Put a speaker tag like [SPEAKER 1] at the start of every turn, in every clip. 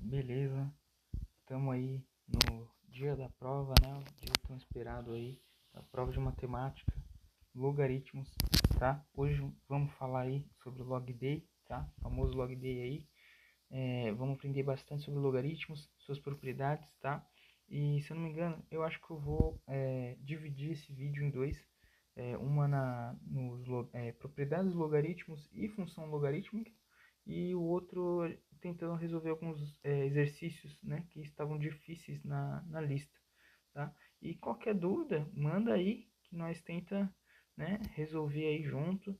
[SPEAKER 1] Beleza, estamos aí no dia da prova, né? O dia tão esperado aí, a prova de matemática, logaritmos, tá? Hoje vamos falar aí sobre o log day, tá? O famoso log day aí. Vamos aprender bastante sobre logaritmos, suas propriedades, tá? E se eu não me engano, eu acho que eu vou dividir esse vídeo em dois. Uma nos propriedades logaritmos e função logarítmica, e o outro tentando resolver alguns exercícios, né, que estavam difíceis na lista, tá? E qualquer dúvida, manda aí que nós tenta, né, resolver aí junto,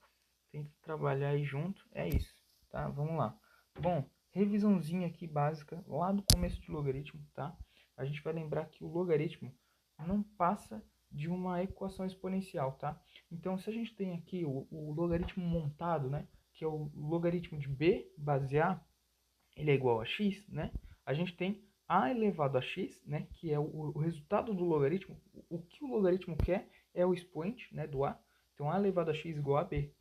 [SPEAKER 1] tenta trabalhar aí junto, é isso, tá? Vamos lá. Bom, revisãozinha aqui básica lá do começo de logaritmo, tá? A gente vai lembrar que o logaritmo não passa de uma equação exponencial, tá? Então, se a gente tem aqui o logaritmo montado, né, que é o logaritmo de b base a, ele é igual a x, né? A gente tem a elevado a x, né, que é o resultado do logaritmo. O que o logaritmo quer é o expoente, né, do a. Então, a elevado a x igual a b,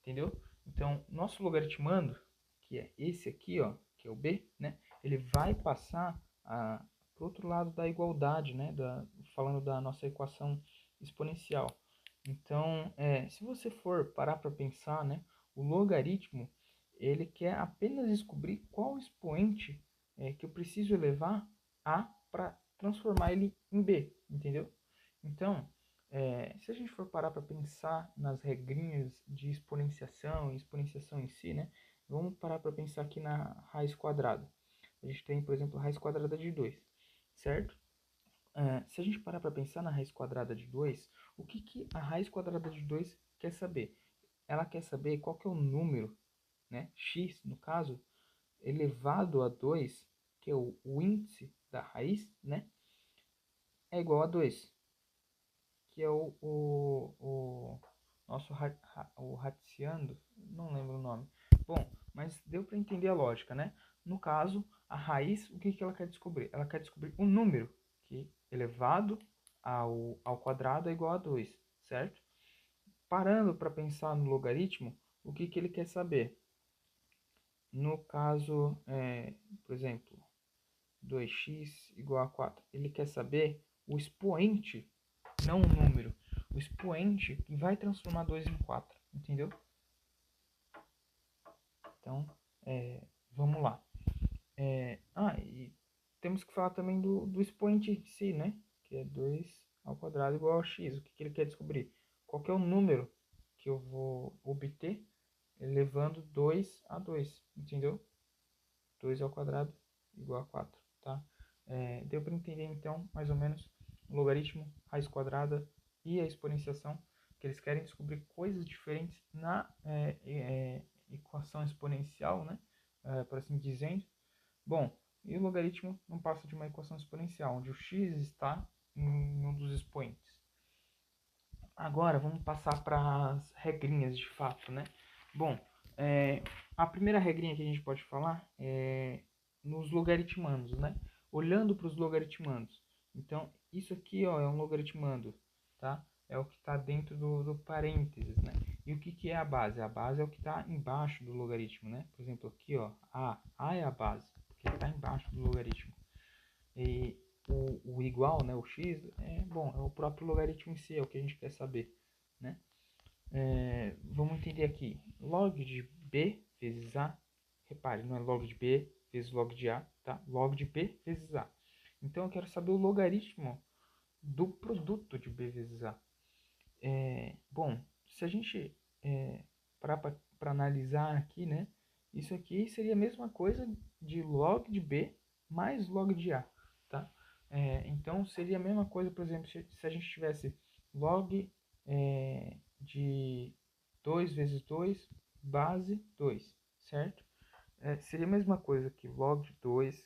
[SPEAKER 1] entendeu? Então, nosso logaritmando, que é esse aqui, ó, que é o b, né, ele vai passar para o outro lado da igualdade, né, falando da nossa equação exponencial. Então, se você for parar para pensar, né, o logaritmo, ele quer apenas descobrir qual expoente que eu preciso elevar a para transformar ele em b, entendeu? Então, se a gente for parar para pensar nas regrinhas de exponenciação e exponenciação em si, né, vamos parar para pensar aqui na raiz quadrada. A gente tem, por exemplo, a raiz quadrada de 2, certo? Se a gente parar para pensar na raiz quadrada de 2, o que a raiz quadrada de 2 quer saber? Ela quer saber qual que é o número, né, x, no caso, elevado a 2, que é o índice da raiz, né, é igual a 2, que é o nosso o Ratziando, não lembro o nome. Bom, mas deu para entender a lógica, né? No caso, a raiz, o que ela quer descobrir? Ela quer descobrir um número que elevado ao quadrado é igual a 2, certo? Parando para pensar no logaritmo, o que ele quer saber? No caso, por exemplo, 2x igual a 4, ele quer saber o expoente, não o número, o expoente que vai transformar 2 em 4, entendeu? Então, vamos lá. E temos que falar também do expoente em si, né? Que é 2 ao quadrado igual a x. O que ele quer descobrir? Qual que é o número que eu vou obter elevando 2 a 2, entendeu? 2 ao quadrado igual a 4, tá? Deu para entender, então, mais ou menos, o logaritmo, raiz quadrada e a exponenciação, que eles querem descobrir coisas diferentes na equação exponencial, né? Por assim dizendo. Bom, e o logaritmo não passa de uma equação exponencial, onde o x está em um dos expoentes. Agora, vamos passar para as regrinhas de fato, né? Bom, a primeira regrinha que a gente pode falar é nos logaritmandos, né? Olhando para os logaritmandos. Então, isso aqui, ó, é um logaritmando, tá? É o que está dentro do parênteses, né? E o que é a base? A base é o que está embaixo do logaritmo, né? Por exemplo, aqui, ó, A é a base, porque está embaixo do logaritmo. E o igual, né, o x, é o próprio logaritmo em si, é o que a gente quer saber, né? Vamos entender aqui, log de b vezes a, repare, não é log de b vezes log de a, tá? Log de b vezes a. Então eu quero saber o logaritmo do produto de b vezes a. Bom, se a gente parar para analisar aqui, né? Isso aqui seria a mesma coisa de log de b mais log de a, tá? Então seria a mesma coisa, por exemplo, se a gente tivesse log de 2 vezes 2 base 2, certo? Seria a mesma coisa que log de 2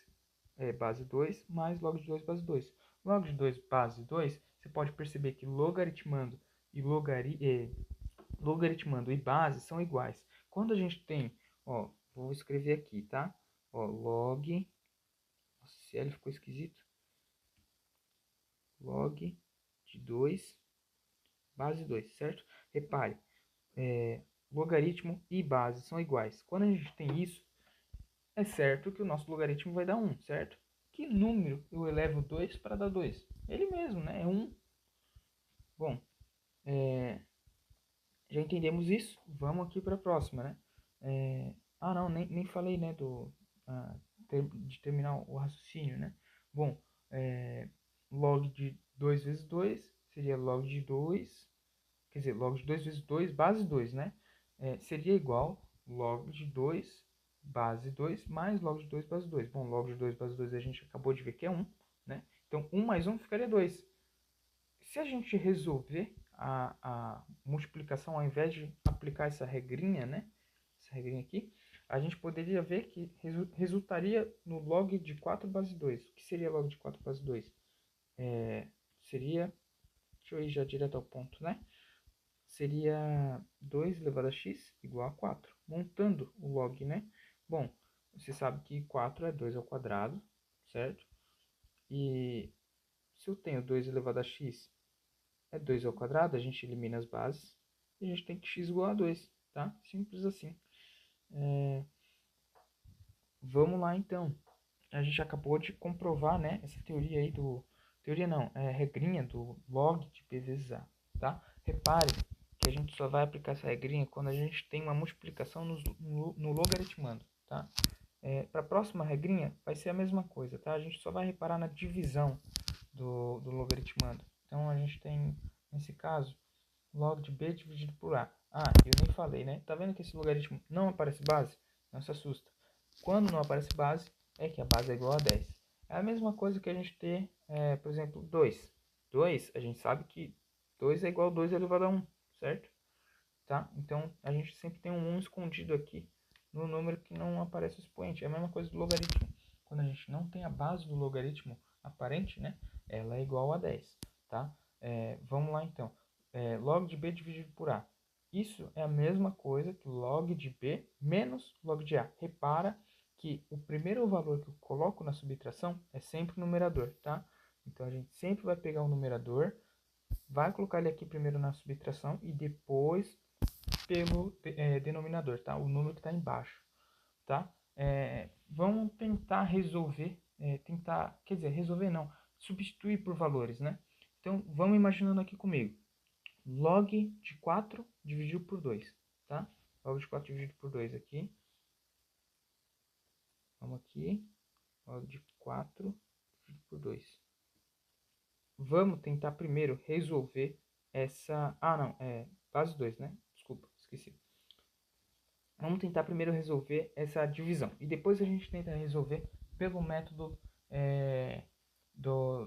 [SPEAKER 1] base 2 mais log de 2 base 2. Log de 2 base 2, você pode perceber que logaritmando e logaritmando e base são iguais. Quando a gente tem, ó, vou escrever aqui, tá? Ó, log, nossa, se ele ficou esquisito. Log de 2 base 2, certo? Repare, logaritmo e base são iguais. Quando a gente tem isso, é certo que o nosso logaritmo vai dar 1, certo? Que número eu elevo 2 para dar 2? Ele mesmo, né? É 1. Bom, já entendemos isso. Vamos aqui para a próxima, né? Não, nem falei, né, de terminar o raciocínio, né? Bom, log de 2 vezes 2 seria log de 2, quer dizer, log de 2 vezes 2, base 2, né? Seria igual log de 2 base 2 mais log de 2 base 2. Bom, log de 2 base 2 a gente acabou de ver que é 1, né? Então, 1 mais 1 ficaria 2. Se a gente resolver a multiplicação, ao invés de aplicar essa regrinha, né? Essa regrinha aqui, a gente poderia ver que resultaria no log de 4 base 2. O que seria log de 4 base 2? Seria, deixa eu ir já direto ao ponto, né? Seria 2 elevado a x igual a 4. Montando o log, né? Bom, você sabe que 4 é 2 ao quadrado, certo? E se eu tenho 2 elevado a x é 2 ao quadrado, a gente elimina as bases e a gente tem que x igual a 2, tá? Simples assim. Vamos lá então. A gente acabou de comprovar, né, essa teoria aí do... Teoria não, regrinha do log de p vezes a, tá? Repare que a gente só vai aplicar essa regrinha quando a gente tem uma multiplicação no logaritmando, tá? Para a próxima regrinha vai ser a mesma coisa, tá? A gente só vai reparar na divisão do logaritmando. Então a gente tem, nesse caso, log de b dividido por a. Eu nem falei, né? Tá vendo que esse logaritmo não aparece base? Não se assusta. Quando não aparece base, é que a base é igual a 10. É a mesma coisa que a gente ter, por exemplo, 2. 2, a gente sabe que 2 é igual a 2 elevado a 1, certo? Tá? Então, a gente sempre tem um 1 escondido aqui no número que não aparece o expoente. É a mesma coisa do logaritmo. Quando a gente não tem a base do logaritmo aparente, né? Ela é igual a 10, tá? Vamos lá, então. Log de b dividido por a. Isso é a mesma coisa que log de b menos log de a. Repara que o primeiro valor que eu coloco na subtração é sempre o numerador, tá? Então, a gente sempre vai pegar o numerador, vai colocar ele aqui primeiro na subtração e depois pelo denominador, tá? O número que está embaixo, tá? Vamos tentar resolver, quer dizer, resolver não, substituir por valores, né? Então, vamos imaginando aqui comigo. Log de 4 dividido por 2, tá? Log de 4 dividido por 2 aqui. Vamos aqui. Log de 4 dividido por 2. Vamos tentar primeiro resolver essa... não, base 2, né? Desculpa, esqueci. Vamos tentar primeiro resolver essa divisão. E depois a gente tenta resolver pelo método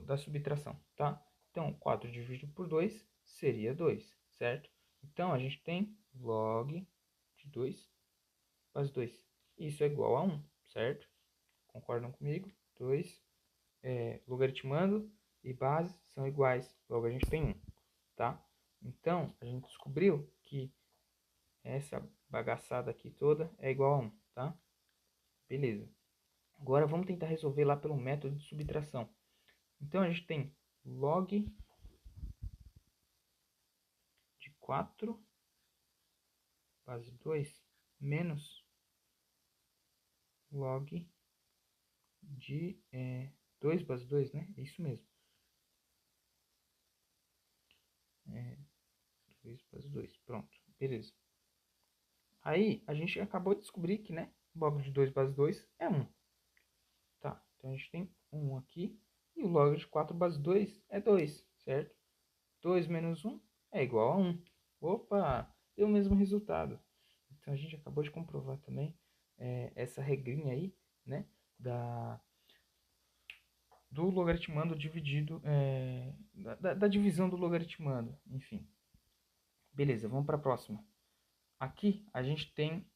[SPEAKER 1] da subtração, tá? Então, 4 dividido por 2 seria 2, certo? Então, a gente tem log de 2 base 2. Isso é igual a 1, certo? Concordam comigo? 2, logaritmando e base são iguais. Logo, a gente tem 1, tá? Então, a gente descobriu que essa bagaçada aqui toda é igual a 1, tá? Beleza. Agora vamos tentar resolver lá pelo método de subtração. Então a gente tem log de 4 base 2 menos log de 2 base 2, né? É isso mesmo. 2 base 2. Pronto. Beleza. Aí a gente acabou de descobrir que, né, log de 2 base 2 é 1. Tá? Então a gente tem 1 aqui. E o log de 4 base 2 é 2, certo? 2 menos 1 é igual a 1. Opa, deu o mesmo resultado. Então a gente acabou de comprovar também essa regrinha aí, né, do logaritmando dividido, da divisão do logaritmando, enfim. Beleza, vamos para a próxima. Aqui a gente tem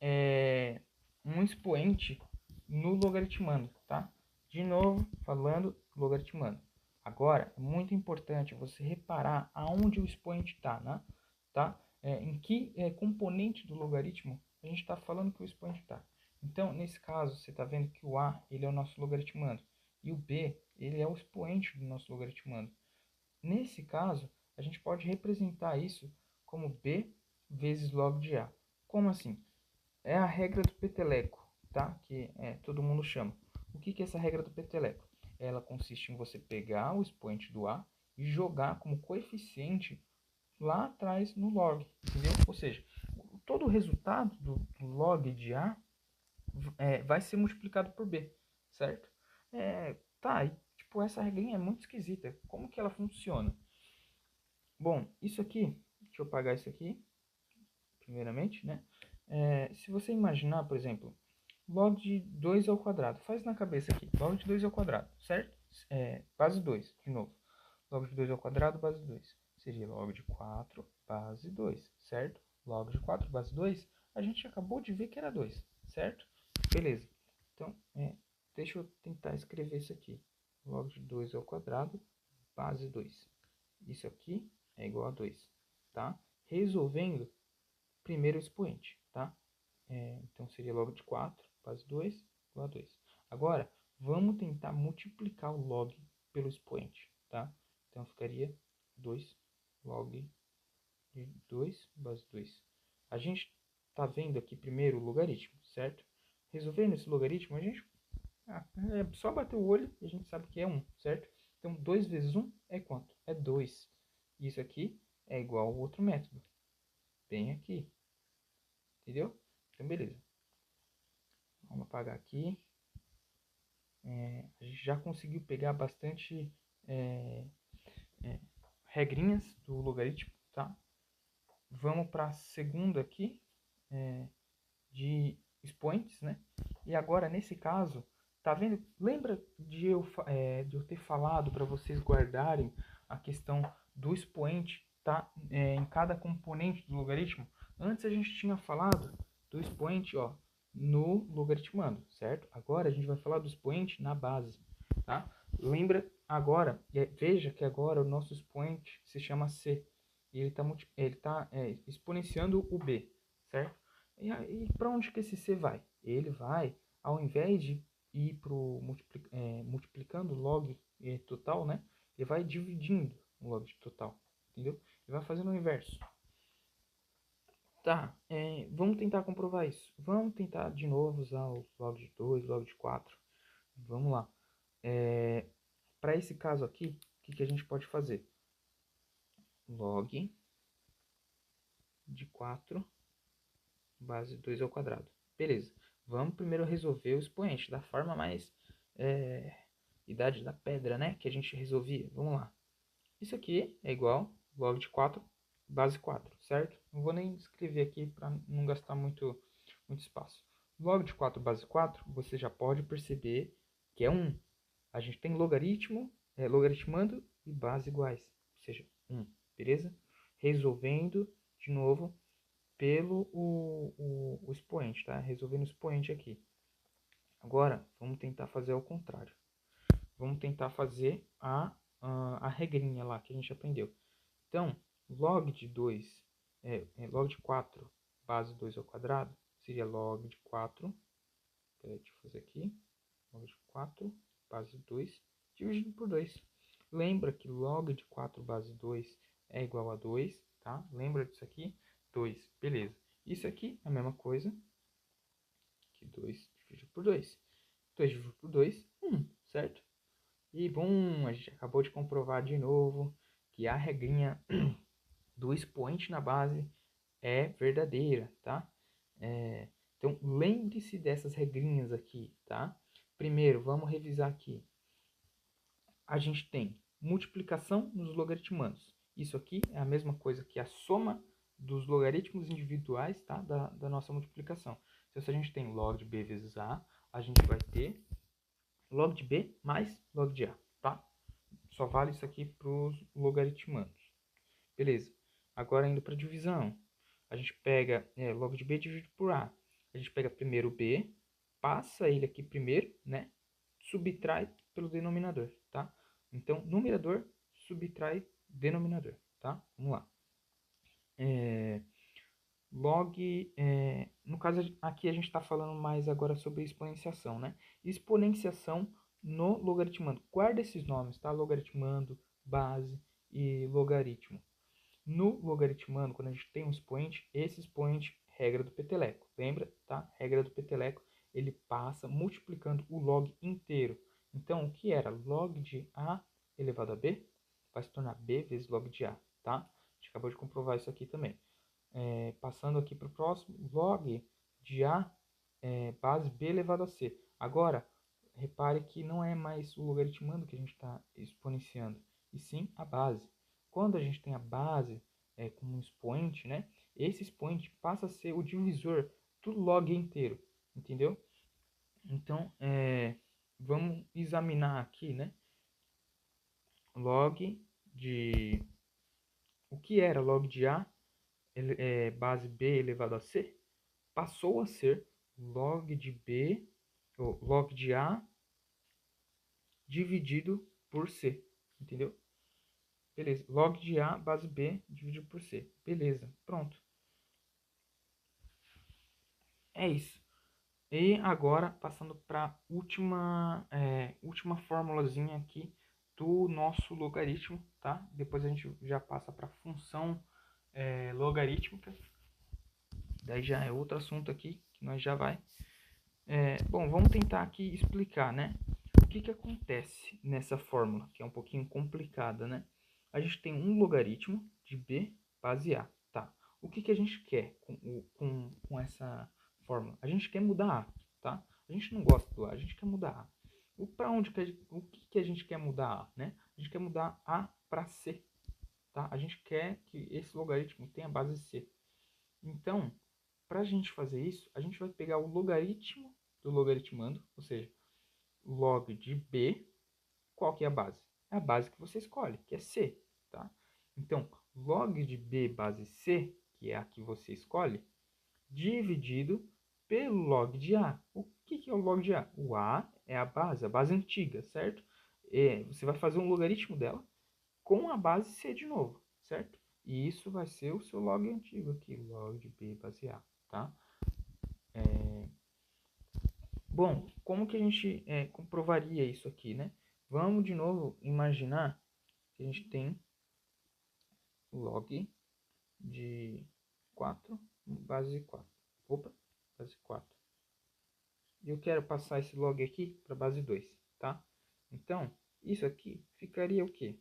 [SPEAKER 1] um expoente no logaritmando, tá? De novo, falando logaritmando. Agora, é muito importante você reparar aonde o expoente está, né? Tá? Em que componente do logaritmo a gente está falando que o expoente está. Então, nesse caso, você está vendo que o a ele é o nosso logaritmando e o b ele é o expoente do nosso logaritmando. Nesse caso, a gente pode representar isso como b vezes log de a. Como assim? É a regra do peteleco. tá? Que todo mundo chama. O que é essa regra do peteleco? Ela consiste em você pegar o expoente do A e jogar como coeficiente lá atrás no log, entendeu? Ou seja, todo o resultado do log de A vai ser multiplicado por B, certo? Tá, e tipo, essa regrinha é muito esquisita. Como que ela funciona? Bom, isso aqui, deixa eu apagar isso aqui, primeiramente, né? Se você imaginar, por exemplo, log de 2 ao quadrado, faz na cabeça aqui, log de 2 ao quadrado, certo? Base 2, de novo. Log de 2 ao quadrado, base 2. Seria log de 4, base 2, certo? Log de 4, base 2, a gente acabou de ver que era 2, certo? Beleza. Então, deixa eu tentar escrever isso aqui. Log de 2 ao quadrado, base 2. Isso aqui é igual a 2, tá? Resolvendo primeiro expoente, tá? Então, seria log de 4, base 2, igual a 2. Agora, vamos tentar multiplicar o log pelo expoente, tá? Então, ficaria 2 log de 2, base 2. A gente está vendo aqui primeiro o logaritmo, certo? Resolvendo esse logaritmo, a gente é só bater o olho e a gente sabe que é 1, certo? Então, 2 vezes 1 é quanto? É 2. Isso aqui é igual ao outro método. Bem aqui. Entendeu? Então, beleza. Vamos apagar aqui. A gente já conseguiu pegar bastante regrinhas do logaritmo, tá? Vamos para a segunda aqui, de expoentes, né? E agora, nesse caso, tá vendo? Lembra de eu ter falado para vocês guardarem a questão do expoente, tá? Em cada componente do logaritmo? Antes a gente tinha falado do expoente, ó, no logaritmando, certo? Agora a gente vai falar do expoente na base, tá? Lembra agora, veja que agora o nosso expoente se chama C. E ele tá exponenciando o B, certo? E para onde que esse C vai? Ele vai, ao invés de ir para multiplicando o log total, né? Ele vai dividindo o log total, entendeu? Ele vai fazendo o inverso. Tá, vamos tentar comprovar isso. Vamos tentar de novo usar o log de 2, log de 4. Vamos lá. Para esse caso aqui, o que a gente pode fazer? Log de 4 base 2 ao quadrado. Beleza. Vamos primeiro resolver o expoente da forma mais idade da pedra, né? Que a gente resolvia. Vamos lá. Isso aqui é igual log de 4 base 4, certo? Não vou nem escrever aqui para não gastar muito espaço. Log de 4 base 4, você já pode perceber que é 1. A gente tem logaritmo, logaritmando e base iguais, ou seja, 1, beleza? Resolvendo de novo pelo o expoente, tá? Resolvendo o expoente aqui. Agora, vamos tentar fazer ao contrário. Vamos tentar fazer a regrinha lá que a gente aprendeu. Então, log de 2, log de 4 base 2 ao quadrado, seria log de 4, deixa eu fazer aqui, log de 4 base 2, dividido por 2. Lembra que log de 4 base 2 é igual a 2, tá? Lembra disso aqui? 2, beleza. Isso aqui é a mesma coisa que 2 dividido por 2. 2 dividido por 2, 1, certo? E, bom, a gente acabou de comprovar de novo que a regrinha do expoente na base é verdadeira, tá? Então, lembre-se dessas regrinhas aqui, tá? Primeiro, vamos revisar aqui. A gente tem multiplicação nos logaritmandos. Isso aqui é a mesma coisa que a soma dos logaritmos individuais, tá? Da nossa multiplicação. Então, se a gente tem log de b vezes a gente vai ter log de b mais log de a, tá? Só vale isso aqui para os logaritmandos. Beleza. Agora, indo para divisão. A gente pega log de b dividido por a. A gente pega primeiro o b, passa ele aqui primeiro, né? Subtrai pelo denominador, tá? Então, numerador subtrai denominador, tá? Vamos lá. No caso aqui a gente está falando mais agora sobre exponenciação, né? Exponenciação no logaritmando. Guarda esses nomes, tá? Logaritmando, base e logaritmo. No logaritmando, quando a gente tem um expoente, esse expoente, regra do peteleco. Lembra, tá? Regra do peteleco, ele passa multiplicando o log inteiro. Então, o que era log de A elevado a B vai se tornar B vezes log de A, tá? A gente acabou de comprovar isso aqui também. Passando aqui para o próximo, log de A base B elevado a C. Agora, repare que não é mais o logaritmando que a gente está exponenciando, e sim a base. Quando a gente tem a base como um expoente, né, esse expoente passa a ser o divisor do log inteiro, entendeu? Então, vamos examinar aqui, né, log de... O que era log de A base B elevado a C? Passou a ser log de B, ou log de A dividido por C, entendeu? Beleza, log de A base B dividido por C. Beleza, pronto. É isso. E agora, passando para a última formulazinha aqui do nosso logaritmo, tá? Depois a gente já passa para a função logarítmica. Daí já é outro assunto aqui, que nós já vai. Bom, vamos tentar aqui explicar, né? O que acontece nessa fórmula, que é um pouquinho complicada, né? A gente tem um logaritmo de B base A, tá? O que a gente quer com essa fórmula? A gente quer mudar A, tá? A gente não gosta do A, a gente quer mudar A. O que a gente quer mudar A, né? A gente quer mudar A para C, tá? A gente quer que esse logaritmo tenha base C. Então, para a gente fazer isso, a gente vai pegar o logaritmo do logaritmando, ou seja, log de B. Qual que é a base? É a base que você escolhe, que é C, tá? Então, log de B base C, que é a que você escolhe, dividido pelo log de A. O que é o log de A? O A é a base antiga, certo? Você vai fazer um logaritmo dela com a base C de novo, certo? E isso vai ser o seu log antigo aqui, log de B base A, tá? Bom, como que a gente comprovaria isso aqui, né? Vamos de novo imaginar que a gente tem log de 4 base 4. Opa, base 4. E eu quero passar esse log aqui para base 2, tá? Então, isso aqui ficaria o quê?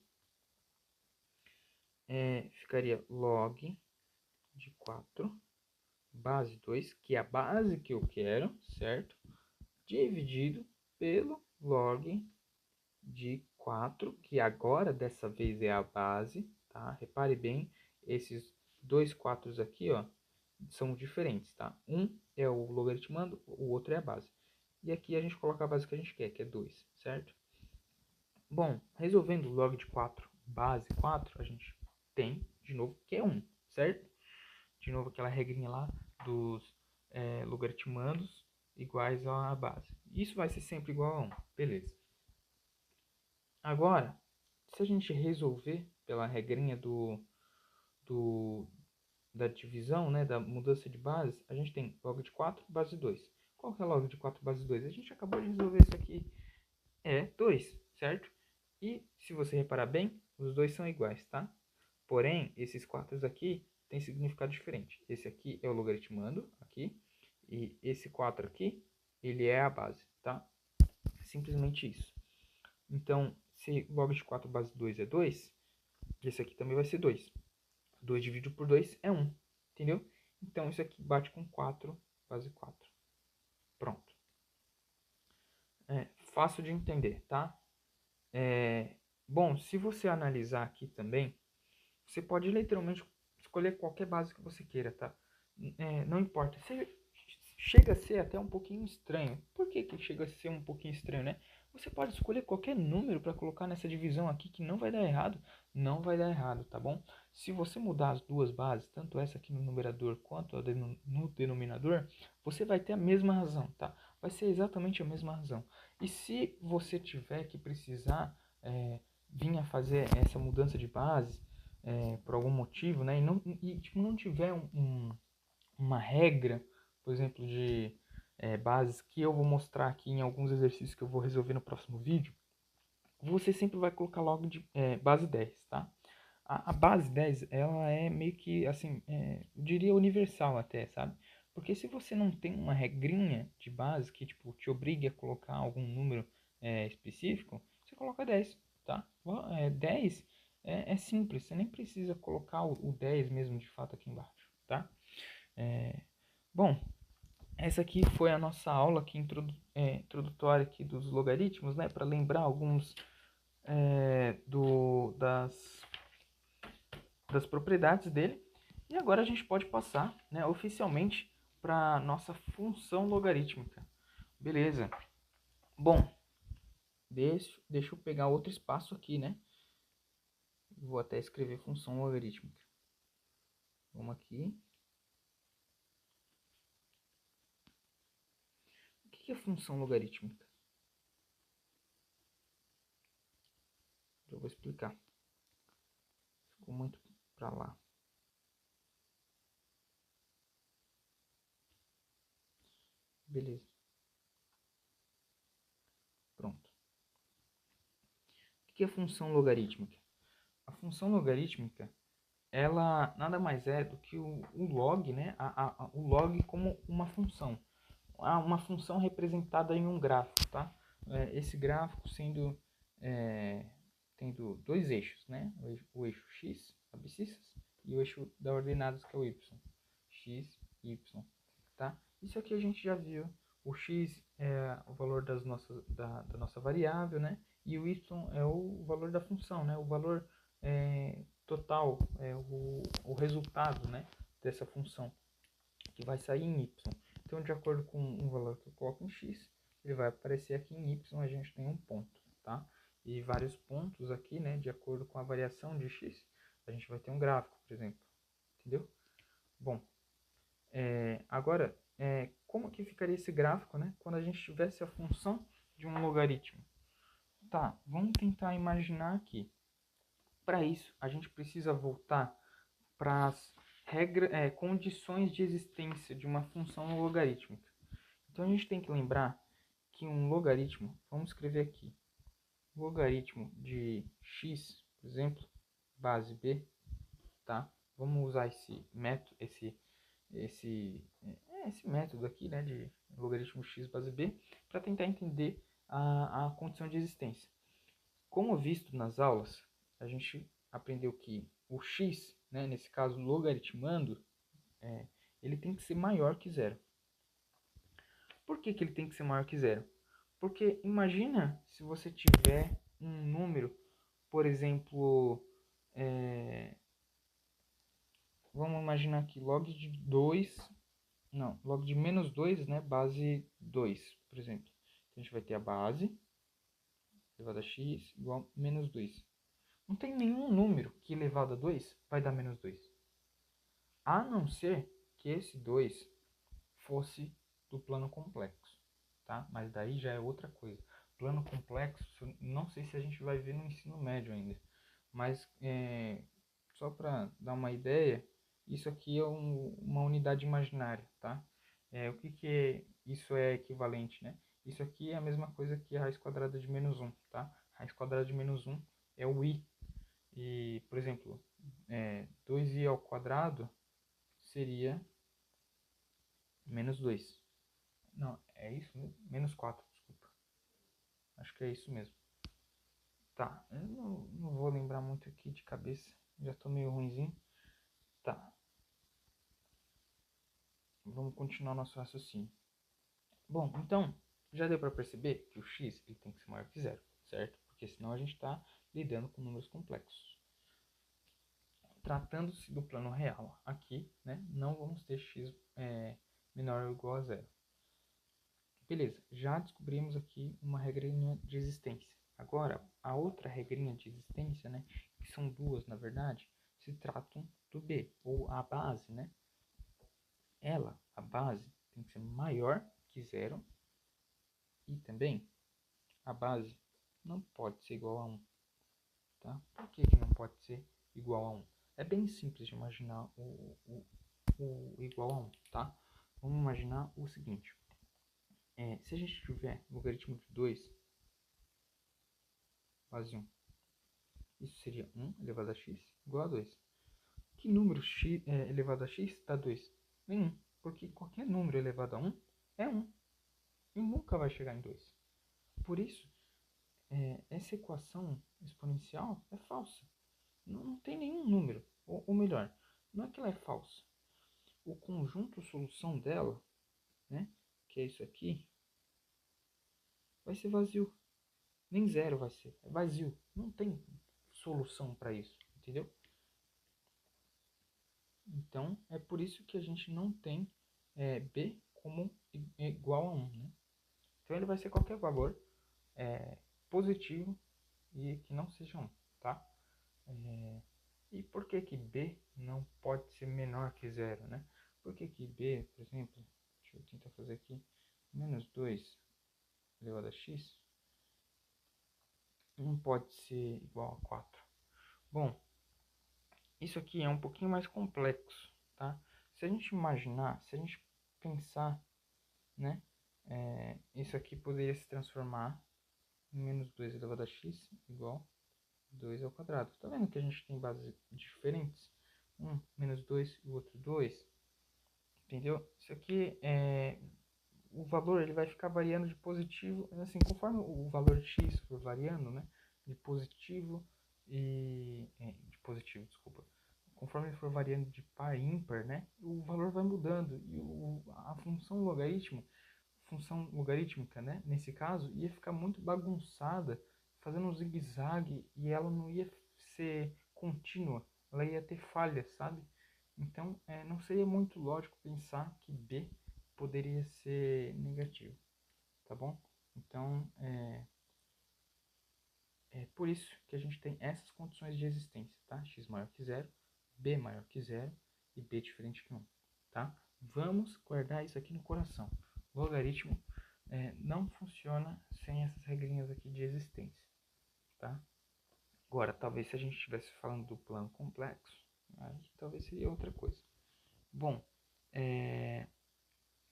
[SPEAKER 1] Ficaria log de 4 base 2, que é a base que eu quero, certo? Dividido pelo log de 4, que agora dessa vez é a base, tá? Repare bem, esses dois 4 aqui, ó, são diferentes, tá? Um é o logaritmando, o outro é a base. E aqui a gente coloca a base que a gente quer, que é 2, certo? Bom, resolvendo o log de 4, base 4, a gente tem, de novo, que é 1, certo? De novo, aquela regrinha lá dos logaritmandos iguais à base. Isso vai ser sempre igual a 1, beleza. Agora, se a gente resolver pela regrinha da divisão, né, da mudança de bases, a gente tem log de 4, base 2. Qual que é log de 4, base 2? A gente acabou de resolver isso aqui. É 2, certo? E, se você reparar bem, os dois são iguais, tá? Porém, esses 4 aqui têm significado diferente. Esse aqui é o logaritmando, aqui. E esse 4 aqui, ele é a base, tá? Simplesmente isso. Então, se log de 4 base 2 é 2, esse aqui também vai ser 2. 2 dividido por 2 é 1, entendeu? Então, isso aqui bate com 4 base 4. Pronto. Fácil de entender, tá? Bom, se você analisar aqui também, você pode literalmente escolher qualquer base que você queira, tá? Não importa. Chega a ser até um pouquinho estranho. Por que chega a ser um pouquinho estranho, né? Você pode escolher qualquer número para colocar nessa divisão aqui que não vai dar errado. Não vai dar errado, tá bom? Se você mudar as duas bases, tanto essa aqui no numerador quanto a no denominador, você vai ter a mesma razão, tá? Vai ser exatamente a mesma razão. E se você tiver que precisar vir a fazer essa mudança de base por algum motivo, né? Tipo, não tiver uma regra, por exemplo, de bases que eu vou mostrar aqui em alguns exercícios que eu vou resolver no próximo vídeo, você sempre vai colocar logo de base 10, tá? A base 10, ela é meio que, assim, eu diria universal até, sabe? Porque se você não tem uma regrinha de base que tipo, te obrigue a colocar algum número específico, você coloca 10, tá? 10 é simples, você nem precisa colocar o 10 mesmo de fato aqui embaixo, tá? Bom, essa aqui foi a nossa aula aqui introdutória aqui dos logaritmos, né? Para lembrar alguns das propriedades dele. E agora a gente pode passar, né, oficialmente para nossa função logarítmica. Beleza. Bom, deixa eu pegar outro espaço aqui, né? Vou até escrever função logarítmica. Vamos aqui. O que é função logarítmica? Eu vou explicar. Ficou muito para lá. Beleza. Pronto. O que é função logarítmica? A função logarítmica, ela nada mais é do que o log, né? O log como uma função. Uma função representada em um gráfico, tá? Esse gráfico tendo dois eixos, né? O eixo x, abscissas, e o eixo da ordenadas, que é o y. X, y, tá? Isso aqui a gente já viu. O x é o valor da nossa variável, né? E o y é o valor da função, né? O valor total, o resultado, né? Dessa função, que vai sair em y. Então, de acordo com um valor que eu coloco em x, ele vai aparecer aqui em y, a gente tem um ponto, tá? E vários pontos aqui, né, de acordo com a variação de x, a gente vai ter um gráfico, por exemplo, entendeu? Bom, agora, como que ficaria esse gráfico, né, quando a gente tivesse a função de um logaritmo? Tá, vamos tentar imaginar aqui. Para isso, a gente precisa voltar para as condições de existência de uma função logarítmica. Então a gente tem que lembrar que um logaritmo, vamos escrever aqui, logaritmo de x, por exemplo, base b, tá? Vamos usar esse método aqui, né, de logaritmo x base b, para tentar entender a condição de existência. Como visto nas aulas, a gente aprendeu que o x, né, nesse caso logaritmando, ele tem que ser maior que zero. Por que ele tem que ser maior que zero? Porque imagina se você tiver um número, por exemplo, vamos imaginar aqui, log de 2, não, log de menos 2, né, base 2, por exemplo. Então, a gente vai ter a base elevado a x igual a menos 2. Não tem nenhum número que elevado a 2 vai dar menos 2. A não ser que esse 2 fosse do plano complexo, tá? Mas daí já é outra coisa. Plano complexo, não sei se a gente vai ver no ensino médio ainda, mas só para dar uma ideia, isso aqui é uma unidade imaginária, tá? O que isso é equivalente, né? Isso aqui é a mesma coisa que a raiz quadrada de menos 1, tá? A raiz quadrada de menos 1 é o i. E, por exemplo, 2i ao quadrado seria menos 2. Não, é isso mesmo? Menos 4, desculpa. Acho que é isso mesmo. Tá, eu não vou lembrar muito aqui de cabeça. Já tô meio ruinzinho. Tá. Vamos continuar nosso raciocínio. Bom, então, já deu para perceber que o x ele tem que ser maior que zero, certo? Porque senão a gente está lidando com números complexos. Tratando-se do plano real aqui, né, não vamos ter x menor ou igual a zero. Beleza, já descobrimos aqui uma regrinha de existência. Agora, a outra regrinha de existência, né, que são duas na verdade, se tratam do b, ou a base, né? A base, tem que ser maior que zero e também a base não pode ser igual a 1. Tá? Por que não pode ser igual a 1? É bem simples de imaginar o igual a 1, tá? Vamos imaginar o seguinte. Se a gente tiver logaritmo de 2, base 1, isso seria 1 elevado a x igual a 2. Que número x elevado a x dá 2? Nenhum. Porque qualquer número elevado a 1 é 1 e nunca vai chegar em 2. Por isso, essa equação exponencial é falsa. Não tem nenhum número. Ou melhor, não é que ela é falsa. O conjunto solução dela, né, que é isso aqui, vai ser vazio. Nem zero vai ser. É vazio. Não tem solução para isso. Entendeu? Então, é por isso que a gente não tem b como igual a 1. Né? Então, ele vai ser qualquer valor positivo e que não seja 1. Tá? E por que que b não pode ser menor que zero? Né? Por que que b, por exemplo, deixa eu tentar fazer aqui, menos 2 elevado a x, não pode ser igual a 4? Bom, isso aqui é um pouquinho mais complexo, tá? Se a gente imaginar, se a gente pensar, né? Isso aqui poderia se transformar em menos 2 elevado a x igual 2 ao quadrado. Tá vendo que a gente tem bases diferentes? Um menos 2 e o outro 2. Entendeu? Isso aqui o valor ele vai ficar variando de positivo, assim, conforme o valor de x for variando, né? De positivo de positivo, desculpa. Conforme ele for variando de par ímpar, né? O valor vai mudando e a função logarítmica, né? Nesse caso, ia ficar muito bagunçada, fazendo um zigue-zague e ela não ia ser contínua, ela ia ter falhas, sabe? Então, não seria muito lógico pensar que b poderia ser negativo, tá bom? Então, é por isso que a gente tem essas condições de existência, tá? X maior que zero, b maior que zero e b diferente que 1, tá? Vamos guardar isso aqui no coração. O logaritmo não funciona sem essas regrinhas aqui de existência, tá? Agora, talvez se a gente estivesse falando do plano complexo, aí talvez seria outra coisa. Bom,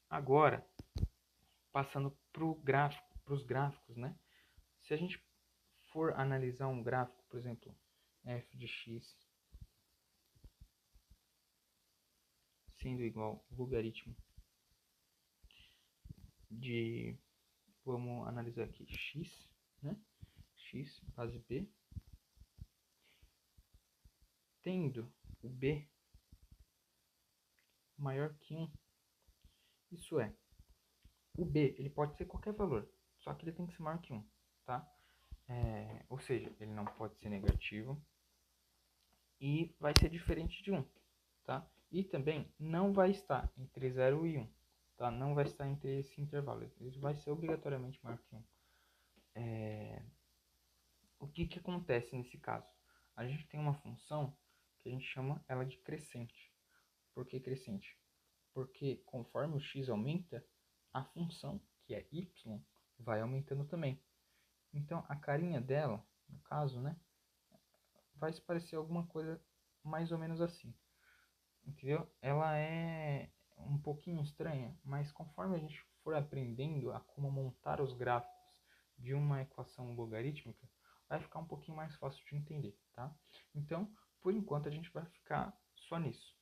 [SPEAKER 1] agora, passando para os gráficos, né? Se a gente for analisar um gráfico, por exemplo, f de x sendo igual logaritmo de, vamos analisar aqui, x, né? X base b, tendo o b maior que 1, isso é, o b ele pode ser qualquer valor, só que ele tem que ser maior que 1, tá? Ou seja, ele não pode ser negativo e vai ser diferente de 1, tá? E também não vai estar entre 0 e 1, tá? Não vai estar entre esse intervalo, ele vai ser obrigatoriamente maior que 1. O que que acontece nesse caso? A gente tem uma função que a gente chama ela de crescente. Por que crescente? Porque conforme o x aumenta, a função, que é y, vai aumentando também. Então, a carinha dela, no caso, né, vai se parecer alguma coisa mais ou menos assim. Entendeu? Ela é um pouquinho estranha, mas conforme a gente for aprendendo a como montar os gráficos de uma equação logarítmica, vai ficar um pouquinho mais fácil de entender, tá? Então, por enquanto, a gente vai ficar só nisso.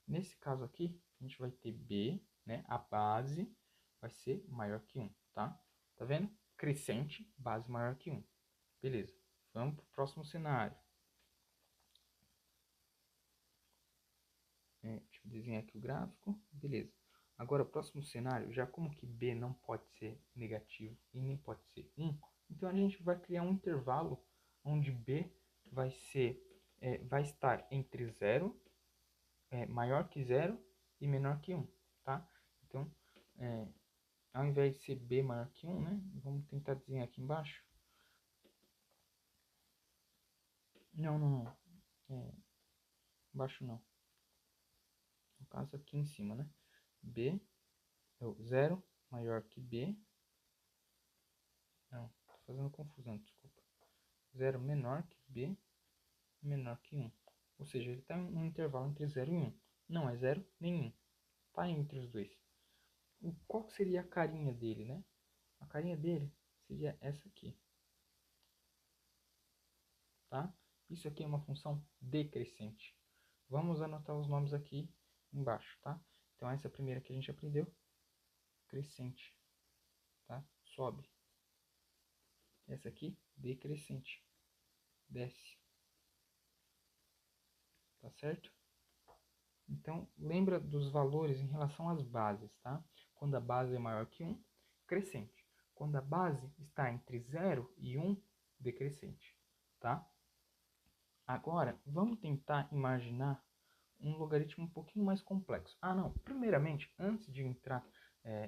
[SPEAKER 1] Nesse caso aqui, a gente vai ter b, né? A base vai ser maior que 1, tá? Tá vendo? Crescente, base maior que 1. Beleza. Vamos para o próximo cenário. Deixa eu desenhar aqui o gráfico. Beleza. Agora, o próximo cenário, já como que b não pode ser negativo e nem pode ser 1, então a gente vai criar um intervalo onde b vai estar entre 0, maior que 0 e menor que 1, tá? Então, ao invés de ser b maior que 1, né? Vamos tentar desenhar aqui embaixo. Não. Embaixo não. No caso aqui em cima, né? b, 0 maior que b. Não, tô fazendo confusão, desculpa. 0 menor que b, menor que 1. Ou seja, ele está em um intervalo entre 0 e 1. Não é 0 nem 1. Está entre os dois. Qual seria a carinha dele, né? A carinha dele seria essa aqui. Tá? Isso aqui é uma função decrescente. Vamos anotar os nomes aqui embaixo, tá? Então, essa primeira que a gente aprendeu, crescente, tá? Sobe. Essa aqui, decrescente, desce. Tá certo? Então, lembra dos valores em relação às bases, tá? Quando a base é maior que 1, crescente. Quando a base está entre 0 e 1, decrescente, tá? Agora, vamos tentar imaginar um logaritmo um pouquinho mais complexo. Ah, não. Primeiramente, antes de entrar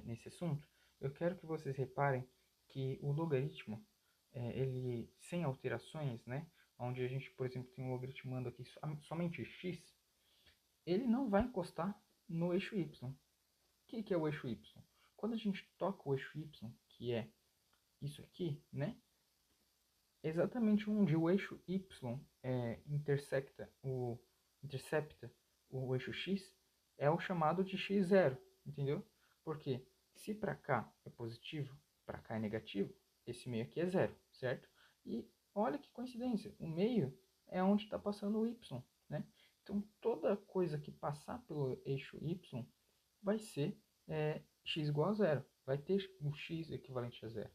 [SPEAKER 1] nesse assunto, eu quero que vocês reparem que o logaritmo, ele sem alterações, né? Onde a gente, por exemplo, tem um logaritmando aqui somente x, ele não vai encostar no eixo y. O que é o eixo y? Quando a gente toca o eixo y, que é isso aqui, né? Exatamente onde o eixo y intercepta o eixo x, é o chamado de x0, entendeu? Porque se para cá é positivo, para cá é negativo, esse meio aqui é zero, certo? E olha que coincidência, o meio é onde está passando o y, né? Então, toda coisa que passar pelo eixo y vai ser x igual a zero, vai ter o x equivalente a zero.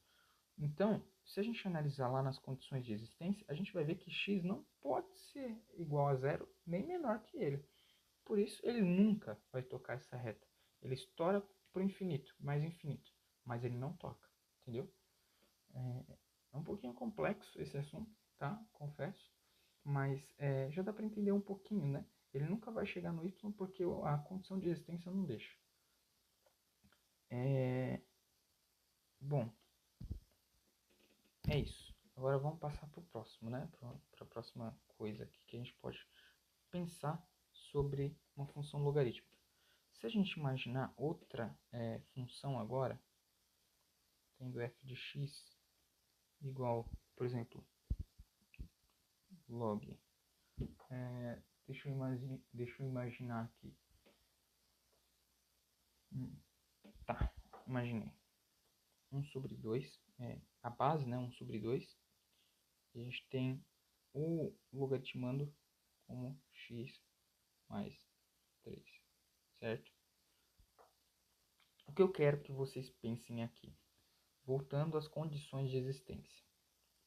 [SPEAKER 1] Então, se a gente analisar lá nas condições de existência, a gente vai ver que x não pode ser igual a zero, nem menor que ele. Por isso, ele nunca vai tocar essa reta. Ele estoura para o infinito, mais infinito, mas ele não toca, entendeu? É um pouquinho complexo esse assunto, tá? Confesso. Mas já dá para entender um pouquinho, né? Ele nunca vai chegar no y porque a condição de existência não deixa. Bom, é isso. Agora vamos passar para o próximo, né? Para a próxima coisa aqui que a gente pode pensar sobre uma função logarítmica. Se a gente imaginar outra função agora, tendo f de x igual, por exemplo, log. Deixa eu imaginar aqui. Tá, imaginei. 1 sobre 2, a base, né? 1 sobre 2. E a gente tem o logaritmando como x mais 3, certo? O que eu quero que vocês pensem aqui, voltando às condições de existência.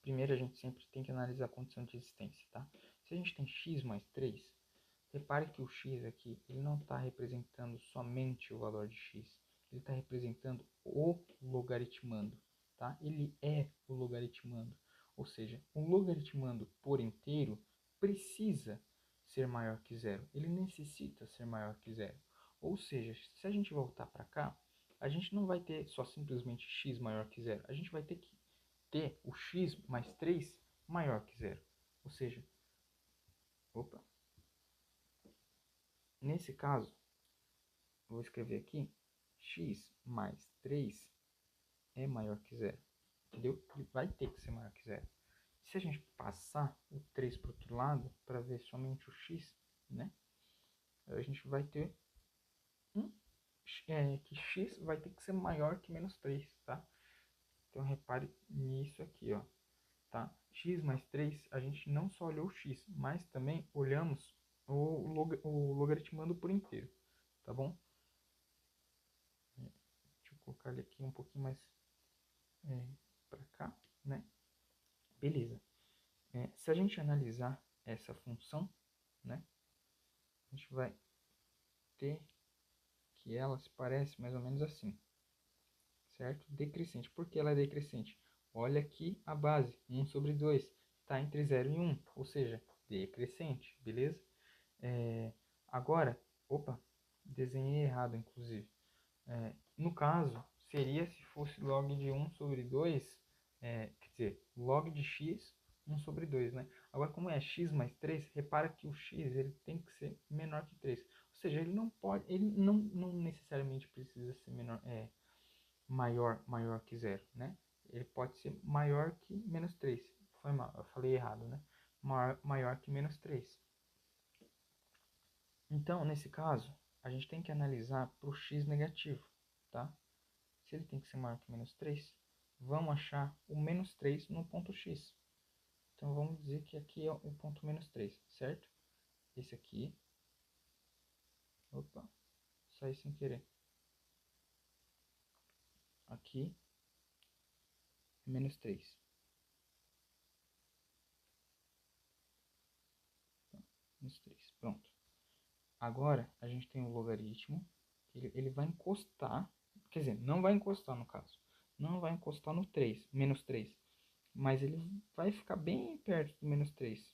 [SPEAKER 1] Primeiro a gente sempre tem que analisar a condição de existência, tá? Se a gente tem x mais 3, repare que o x aqui, ele não está representando somente o valor de x, ele está representando o logaritmando, tá? Ele é o logaritmando, ou seja, o logaritmando por inteiro precisa ser maior que zero, ele necessita ser maior que zero. Ou seja, se a gente voltar para cá, a gente não vai ter só simplesmente x maior que zero, a gente vai ter que ter o x mais 3 maior que zero. Ou seja, nesse caso, eu vou escrever aqui, x mais 3 é maior que zero. Entendeu? Ele vai ter que ser maior que zero. Se a gente passar o 3 para o outro lado, para ver somente o x, né? A gente vai ter que x vai ter que ser maior que menos 3, tá? Então, repare nisso aqui, ó. Tá? X mais 3, a gente não só olhou o x, mas também olhamos o logaritmando por inteiro, tá bom? Deixa eu colocar ele aqui um pouquinho mais para cá, né? Beleza. Se a gente analisar essa função, né? A gente vai ter que ela se parece mais ou menos assim, certo? Decrescente. Por que ela é decrescente? Olha aqui a base, 1 sobre 2, está entre 0 e 1, ou seja, decrescente, beleza? Agora, desenhei errado, inclusive. No caso, seria se fosse log de 1 sobre 2, quer dizer, log de x, 1 sobre 2, né? Agora, como é x mais 3, repara que o x ele tem que ser menor que 3. Ou seja, ele não necessariamente precisa ser maior que 0, né? Ele pode ser maior que menos 3. Foi mal, eu falei errado, né? Maior que menos 3. Então, nesse caso, a gente tem que analisar para o x negativo, tá? Se ele tem que ser maior que menos 3, vamos achar o menos 3 no ponto x. Então, vamos dizer que aqui é o ponto menos 3, certo? Esse aqui, sair sem querer. Aqui é menos 3. Menos 3. Pronto. Agora a gente tem o logaritmo. Ele vai encostar. Quer dizer, não vai encostar no caso. Não vai encostar no 3, menos 3. Mas ele vai ficar bem perto do menos 3.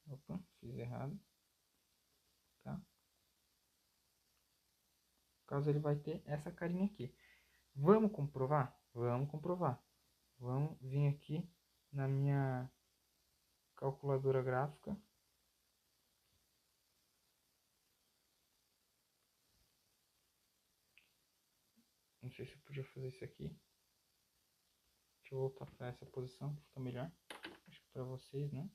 [SPEAKER 1] Opa, fiz errado. Tá? No caso, ele vai ter essa carinha aqui. Vamos comprovar? Vamos comprovar. Vamos vir aqui na minha calculadora gráfica. Não sei se eu podia fazer isso aqui. Deixa eu voltar para essa posição, que fica melhor. Acho que para vocês, né?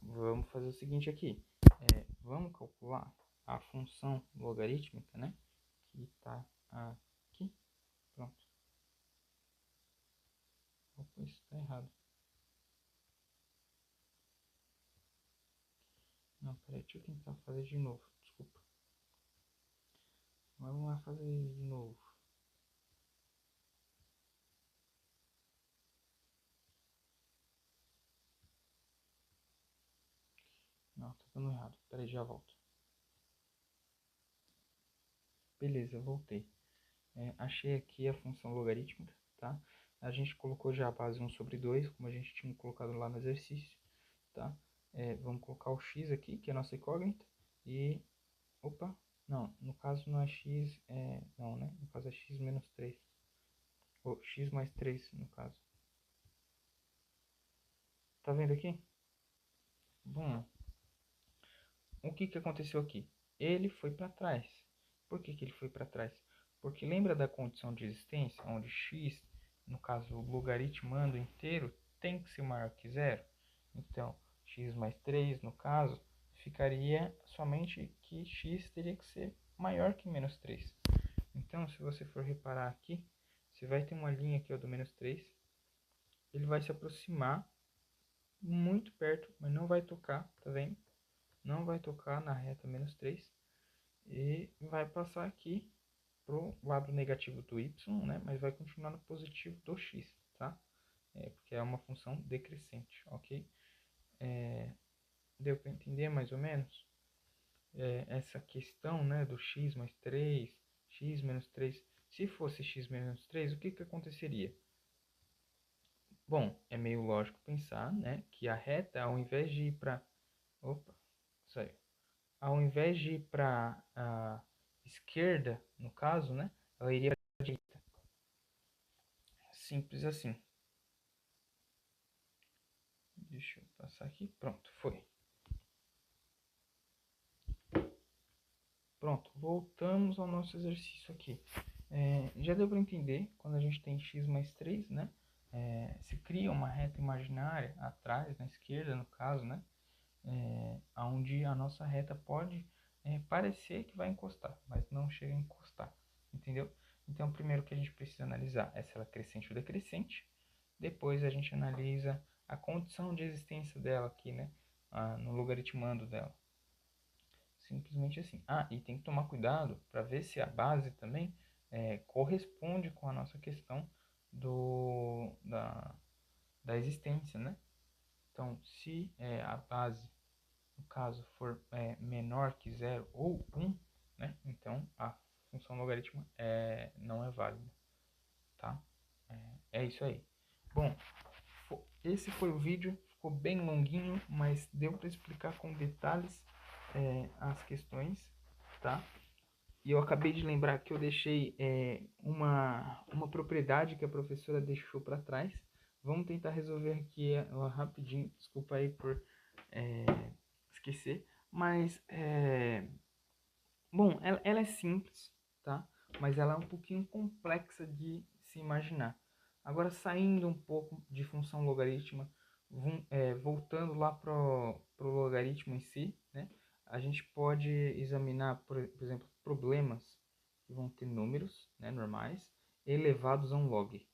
[SPEAKER 1] Vamos fazer o seguinte aqui. Vamos calcular a função logarítmica, né? Que está aqui. Pronto. Opa, isso está errado. Não, peraí, deixa eu tentar fazer de novo. Desculpa. Vamos lá fazer de novo. Não, tá dando errado. Peraí, já volto. Beleza, voltei. Achei aqui a função logarítmica, tá? A gente colocou já a base 1 sobre 2, como a gente tinha colocado lá no exercício, tá? Vamos colocar o x aqui, que é a nossa incógnita, e... Opa, não, no caso não é x, não, né? No caso é x menos 3, ou x mais 3, no caso. Tá vendo aqui? Bom, o que que aconteceu aqui? Ele foi para trás. Por que que ele foi para trás? Porque lembra da condição de existência, onde x, no caso o logaritmando inteiro, tem que ser maior que zero? Então, x mais 3, no caso, ficaria somente que x teria que ser maior que menos 3. Então, se você for reparar aqui, você vai ter uma linha aqui ó, do menos 3. Ele vai se aproximar muito perto, mas não vai tocar, tá vendo? Não vai tocar na reta menos 3 e vai passar aqui pro lado negativo do y, né? Mas vai continuar no positivo do x, tá? Porque é uma função decrescente, ok? Deu para entender mais ou menos? Essa questão, né, do x mais 3, x menos 3. Se fosse x menos 3, o que que aconteceria? Bom, é meio lógico pensar, né, que a reta, ao invés de ir para... Opa, saiu. Ao invés de ir para a esquerda, no caso, né, ela iria para a direita. Simples assim. Deixa eu passar aqui. Pronto, foi. Pronto, voltamos ao nosso exercício aqui. Já deu para entender, quando a gente tem x mais 3, né? Se cria uma reta imaginária atrás, na esquerda, no caso, né? Onde a nossa reta pode parecer que vai encostar, mas não chega a encostar, entendeu? Então, primeiro que a gente precisa analisar é se ela é crescente ou decrescente. Depois a gente analisa a condição de existência dela aqui, né? No logaritmando dela. Simplesmente assim. E tem que tomar cuidado para ver se a base também corresponde com a nossa questão da existência, né? Então, se a base, no caso, for menor que 0 ou 1, né? Então, a função logaritmo não é válida, tá? É isso aí. Bom, esse foi o vídeo. Ficou bem longuinho, mas deu para explicar com detalhes as questões, tá? E eu acabei de lembrar que eu deixei uma propriedade que a professora deixou para trás. Vamos tentar resolver aqui ela rapidinho. Desculpa aí por esquecer. Mas, bom, ela é simples, tá? Mas ela é um pouquinho complexa de se imaginar. Agora, saindo um pouco de função logarítmica, voltando lá para o logaritmo em si, né? A gente pode examinar, por exemplo, problemas que vão ter números, né, normais elevados a um log.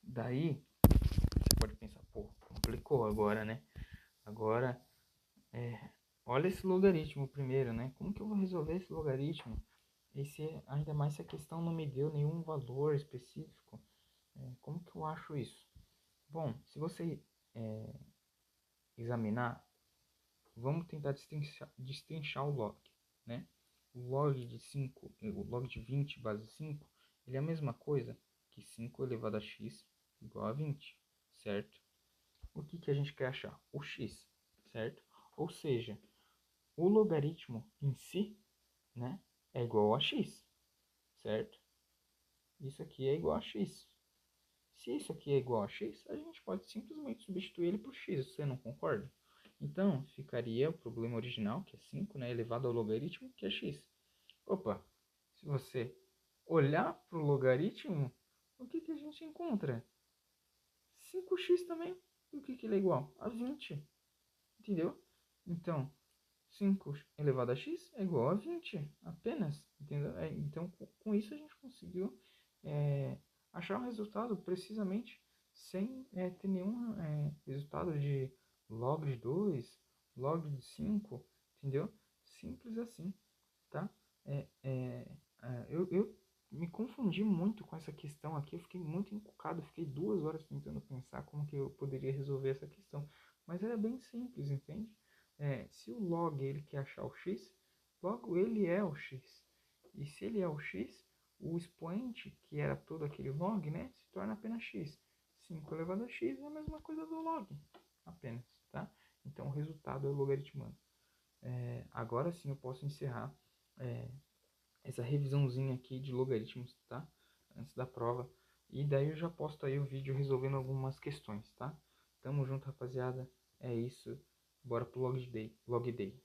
[SPEAKER 1] Daí, você pode pensar, pô, complicou agora, né? Agora, olha esse logaritmo primeiro, né? Como que eu vou resolver esse logaritmo? Ainda mais se a questão não me deu nenhum valor específico. Como que eu acho isso? Bom, se você examinar, vamos tentar destrinchar o log, né? O log de 5, o log de 20 base 5, ele é a mesma coisa que 5 elevado a x igual a 20, certo? O que a gente quer achar? O x, certo? Ou seja, o logaritmo em si, né, é igual a x, certo? Isso aqui é igual a x. Se isso aqui é igual a x, a gente pode simplesmente substituir ele por x, você não concorda? Então, ficaria o problema original, que é 5, né, elevado ao logaritmo, que é x. Opa, se você olhar para o logaritmo, o que a gente encontra? 5x também. E o que ele é igual? A 20. Entendeu? Então, 5 elevado a x é igual a 20, apenas. Entendeu? Então, com isso a gente conseguiu achar o resultado precisamente sem ter nenhum resultado de log de 2, log de 5, entendeu? Simples assim, tá? Eu me confundi muito com essa questão aqui, eu fiquei muito encucado, fiquei 2 horas tentando pensar como que eu poderia resolver essa questão, mas era bem simples, entende? Se o log ele quer achar o x, logo ele é o x, e se ele é o x, o expoente, que era todo aquele log, né, se torna apenas x. 5 elevado a x é a mesma coisa do log, apenas, tá? Então o resultado é o logaritmando. Agora sim eu posso encerrar essa revisãozinha aqui de logaritmos, tá? Antes da prova. E daí eu já posto aí o vídeo resolvendo algumas questões, tá? Tamo junto, rapaziada. É isso. Bora pro Log Day.